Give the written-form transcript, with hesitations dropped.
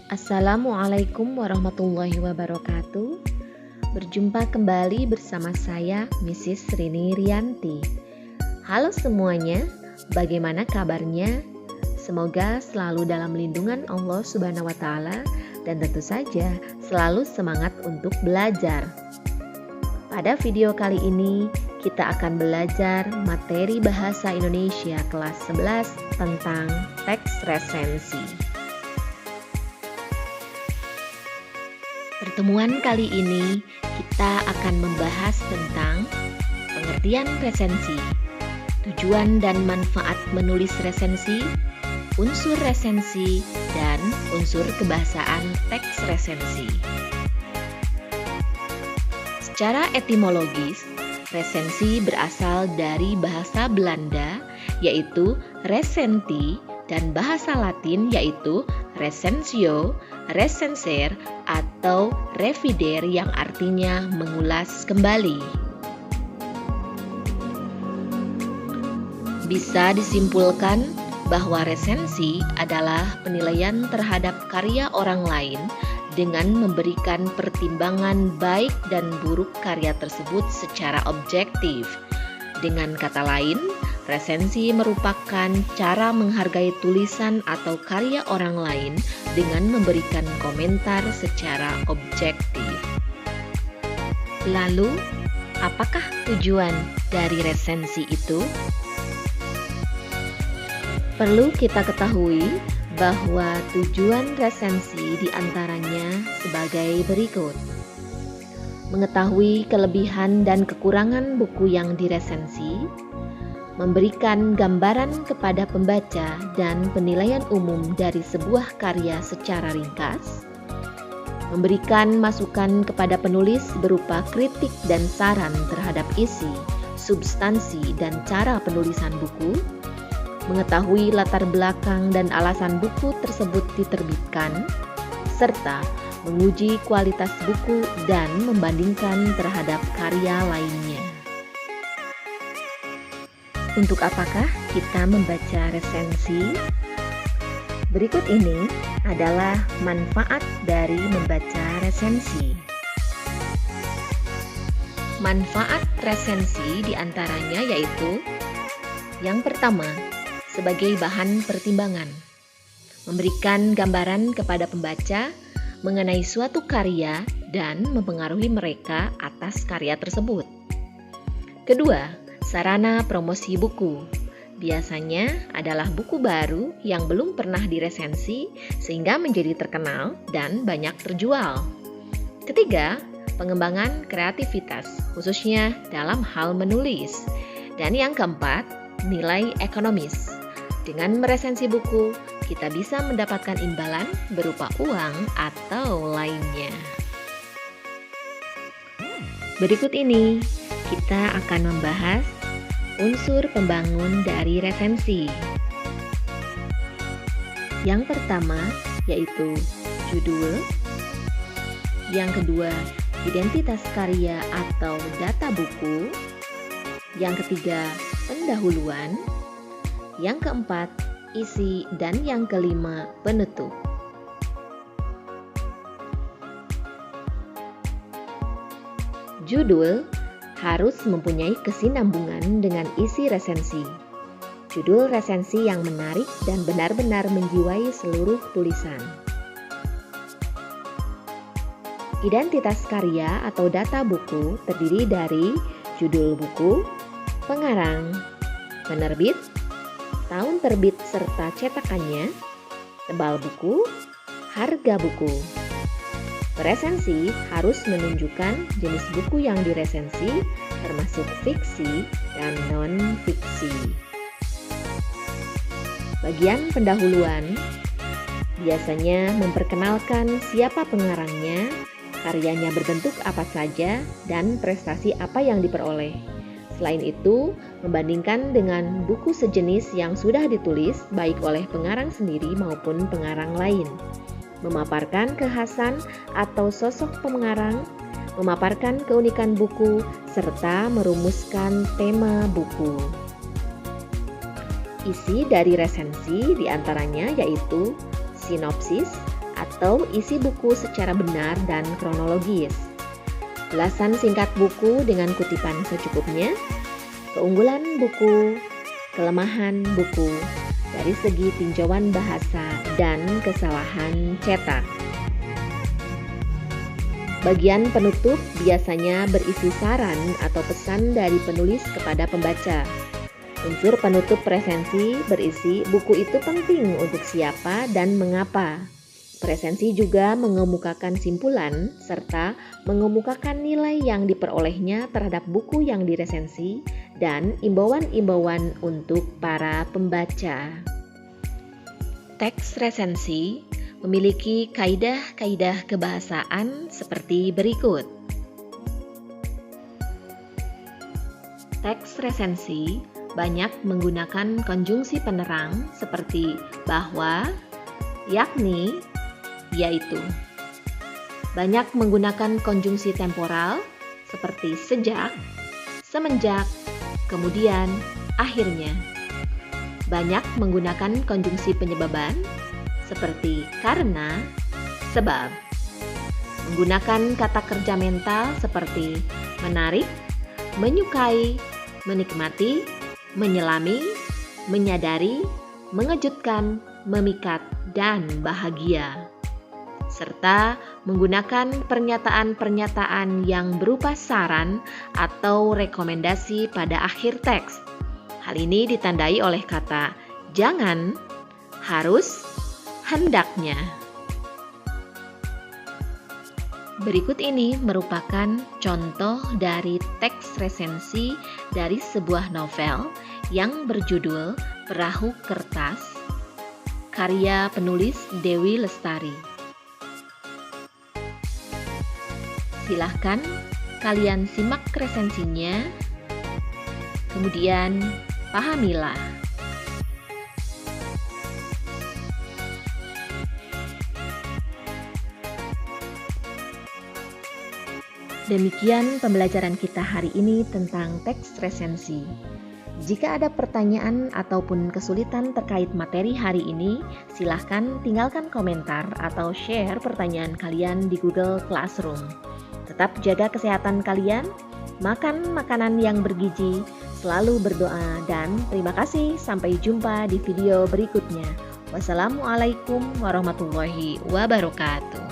Assalamualaikum warahmatullahi wabarakatuh. Berjumpa kembali bersama saya Mrs. Rini Rianti. Halo semuanya, bagaimana kabarnya? Semoga selalu dalam lindungan Allah Subhanahu wa Ta'ala dan tentu saja selalu semangat untuk belajar. Pada video kali ini kita akan belajar materi bahasa Indonesia kelas 11 tentang teks resensi. Pertemuan kali ini kita akan membahas tentang pengertian resensi, tujuan dan manfaat menulis resensi, unsur resensi, dan unsur kebahasaan teks resensi. Secara etimologis, resensi berasal dari bahasa Belanda yaitu resenti dan bahasa Latin yaitu recensio, recenser, atau revider yang artinya mengulas kembali. Bisa disimpulkan bahwa resensi adalah penilaian terhadap karya orang lain dengan memberikan pertimbangan baik dan buruk karya tersebut secara objektif. Dengan kata lain, resensi merupakan cara menghargai tulisan atau karya orang lain dengan memberikan komentar secara objektif. Lalu, apakah tujuan dari resensi itu? Perlu kita ketahui bahwa tujuan resensi diantaranya sebagai berikut. Mengetahui kelebihan dan kekurangan buku yang diresensi, memberikan gambaran kepada pembaca dan penilaian umum dari sebuah karya secara ringkas, memberikan masukan kepada penulis berupa kritik dan saran terhadap isi, substansi, dan cara penulisan buku, mengetahui latar belakang dan alasan buku tersebut diterbitkan, serta menguji kualitas buku dan membandingkan terhadap karya lainnya. Untuk apakah kita membaca resensi? Berikut ini adalah manfaat dari membaca resensi. Manfaat resensi diantaranya yaitu: yang pertama, sebagai bahan pertimbangan, memberikan gambaran kepada pembaca mengenai suatu karya dan mempengaruhi mereka atas karya tersebut. Kedua, sarana promosi buku. Biasanya adalah buku baru yang belum pernah diresensi sehingga menjadi terkenal dan banyak terjual. Ketiga, pengembangan kreativitas, khususnya dalam hal menulis. Dan yang keempat, nilai ekonomis. Dengan meresensi buku, kita bisa mendapatkan imbalan berupa uang atau lainnya. Berikut ini, kita akan membahas unsur pembangun dari resensi. Yang pertama, yaitu judul. Yang kedua, identitas karya atau data buku. Yang ketiga, pendahuluan. Yang keempat, isi, dan yang kelima, penutup. Judul harus mempunyai kesinambungan dengan isi resensi. Judul resensi yang menarik dan benar-benar menjiwai seluruh tulisan. Identitas karya atau data buku terdiri dari judul buku, pengarang, penerbit, tahun terbit serta cetakannya, tebal buku, harga buku. Resensi harus menunjukkan jenis buku yang diresensi, termasuk fiksi dan non-fiksi. Bagian pendahuluan biasanya memperkenalkan siapa pengarangnya, karyanya berbentuk apa saja, dan prestasi apa yang diperoleh. Selain itu, membandingkan dengan buku sejenis yang sudah ditulis baik oleh pengarang sendiri maupun pengarang lain. Memaparkan kekhasan atau sosok pengarang, memaparkan keunikan buku, serta merumuskan tema buku. Isi dari resensi diantaranya yaitu sinopsis atau isi buku secara benar dan kronologis. Ulasan singkat buku dengan kutipan secukupnya, keunggulan buku, kelemahan buku, dari segi tinjauan bahasa dan kesalahan cetak. Bagian penutup biasanya berisi saran atau pesan dari penulis kepada pembaca. Unsur penutup resensi berisi buku itu penting untuk siapa dan mengapa. Resensi juga mengemukakan simpulan serta mengemukakan nilai yang diperolehnya terhadap buku yang diresensi dan imbauan-imbauan untuk para pembaca. Teks resensi memiliki kaidah-kaidah kebahasaan seperti berikut. Teks resensi banyak menggunakan konjungsi penerang seperti bahwa, yakni, yaitu. Banyak menggunakan konjungsi temporal seperti sejak, semenjak, kemudian, akhirnya. Banyak menggunakan konjungsi penyebaban seperti karena, sebab. Menggunakan kata kerja mental seperti menarik, menyukai, menikmati, menyelami, menyadari, mengejutkan, memikat, dan bahagia. Serta menggunakan pernyataan-pernyataan yang berupa saran atau rekomendasi pada akhir teks. Hal ini ditandai oleh kata jangan, harus, hendaknya. Berikut ini merupakan contoh dari teks resensi dari sebuah novel yang berjudul Perahu Kertas, karya penulis Dewi Lestari. Silahkan kalian simak resensinya, kemudian pahamilah. Demikian pembelajaran kita hari ini tentang teks resensi. Jika ada pertanyaan ataupun kesulitan terkait materi hari ini, silahkan tinggalkan komentar atau share pertanyaan kalian di Google Classroom. Tetap jaga kesehatan kalian, makan makanan yang bergizi, selalu berdoa, dan terima kasih. Sampai jumpa di video berikutnya. Wassalamualaikum warahmatullahi wabarakatuh.